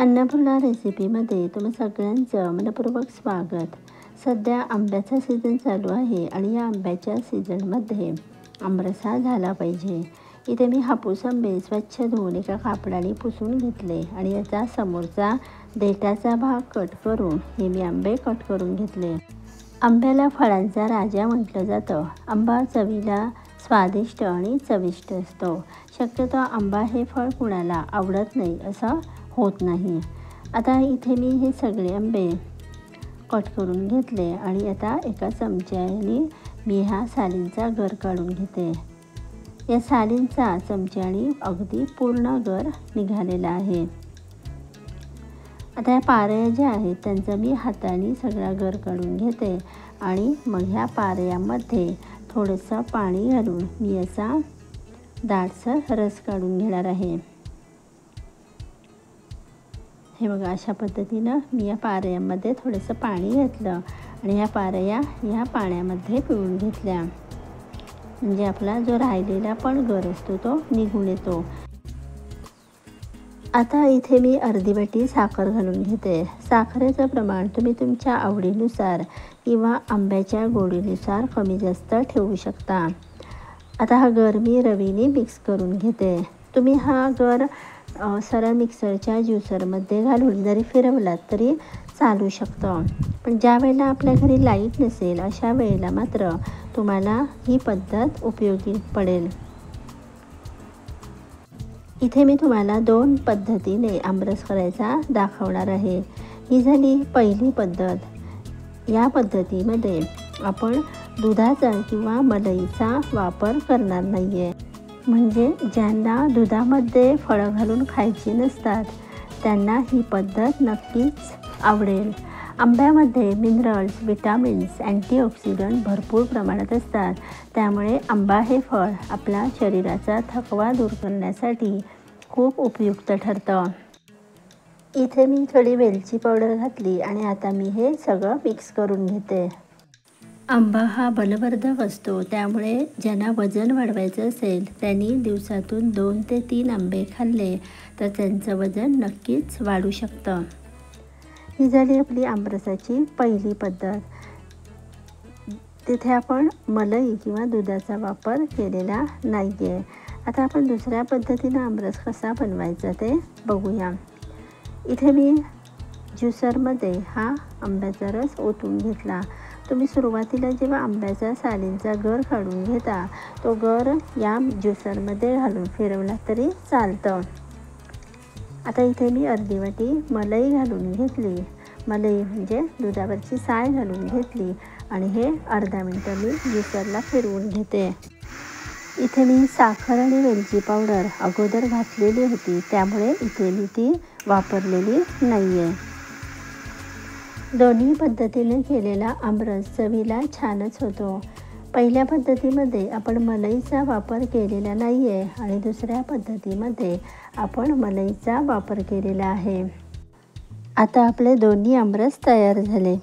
अन्नपूर्णा रेसिपीमध्ये तुम्हा सगळ्यांचं मनपूर्वक स्वागत. सध्या आंब्याचा सीझन चालू आहे आणि या आंब्याच्या सीझनमध्ये आमरस झाला पाहिजे. इथे मी हापूस आंबे स्वच्छ धुवून एका कापडाने पुसून घेतले आणि याचा समोरचा देठाचा भाग कट करून हे मी आंबे कट करून घेतले. आंब्याला फळांचा राजा म्हटलं जातं. आंबा चवीला स्वादिष्ट आणि चविष्ट असतो. शक्यतो आंबा हे फळ कुणाला आवडत नाही असं होत नाही. आता इथे मी हे सगळे आंबे कट करून घेतले आणि आता एका चमच्याने मी ह्या सालींचा गर काढून घेते. या सालींचा चमच्याने अगदी पूर्ण गर निघालेला आहे. आता या पारया ज्या आहेत त्यांचा मी हाताने सगळा गर काढून घेते आणि मग ह्या पारयामध्ये थोडंसं पाणी घालून मी याचा दाटसर रस काढून घेणार आहे. हे बघा, अशा पद्धतीनं मी या पारयामध्ये थोडंसं पाणी घातलं आणि ह्या पारया ह्या पाण्यामध्ये पिळून घेतल्या. म्हणजे आपला जो राहिलेला पण गर असतो तो निघून येतो. आता इथे मी अर्धी वाटी साखर घालून घेते. साखरेचं प्रमाण तुम्ही तुमच्या आवडीनुसार किंवा आंब्याच्या गोडीनुसार कमी जास्त ठेवू शकता. आता हा गर मी रवीने मिक्स करून घेते. तुम्ही हा गर सरळ मिक्सरच्या ज्युसरमध्ये घालून जरी फिरवलात तरी चालू शकतं. पण ज्या वेळेला आपल्या घरी लाईट नसेल अशा वेळेला मात्र तुम्हाला ही पद्धत उपयोगी पडेल. इथे मी तुम्हाला 2 पद्धतीने आमरस करायचा दाखवणार आहे. ही झाली पहिली पद्धत. या पद्धतीमध्ये आपण दुधाचा किंवा मलईचा वापर करणार नाही आहे. म्हणजे ज्यांना दुधामध्ये फळं घालून खायची नसतात त्यांना ही पद्धत नक्कीच आवडेल. आंब्यामध्ये मिनरल्स, विटामिन्स, अँटीऑक्सिडंट भरपूर प्रमाणात असतात. त्यामुळे आंबा हे फळ आपल्या शरीराचा थकवा दूर करण्यासाठी खूप उपयुक्त ठरतं. इथे मी थोडी वेलची पावडर घातली आणि आता मी हे सगळं मिक्स करून घेते. आंबा हा बलवर्धक असतो. त्यामुळे ज्यांना वजन वाढवायचं असेल त्यांनी दिवसातून 2 ते 3 आंबे खाल्ले तर त्यांचं वजन नक्कीच वाढू शकतं. ही झाली आपली आमरसाची पहिली पद्धत. तिथे आपण मलई किंवा दुधाचा वापर केलेला नाही आहे. आता आपण दुसऱ्या पद्धतीनं आमरस कसा बनवायचा ते बघूया. इथे मी ज्युसरमध्ये हा आंब्याचा रस ओतून घेतला. तुम्ही सुरुवातीला जेव्हा आंब्याच्या सालींचा गर काढून घेता तो गर या ज्युसरमध्ये घालून फिरवला तरी चालतं. आता इथे मी अर्धी वाटी मलई घालून घेतली. मलई म्हणजे दुधावरची साय घालून घेतली आणि हे अर्धा मिनटं मी ज्युसरला फिरवून घेते. इथे मी साखर आणि वेलची पावडर अगोदर घातलेली होती त्यामुळे इथे मी ती वापरलेली नाही आहे. दोन्ही पद्धतीने केलेला आमरस चवीला छानच होतो. पहिल्या पद्धतीमध्ये आपण मलईचा वापर केलेला नाही आहे आणि दुसऱ्या पद्धतीमध्ये आपण मलईचा वापर केलेला आहे. आता आपले दोन्ही आमरस तयार झाले.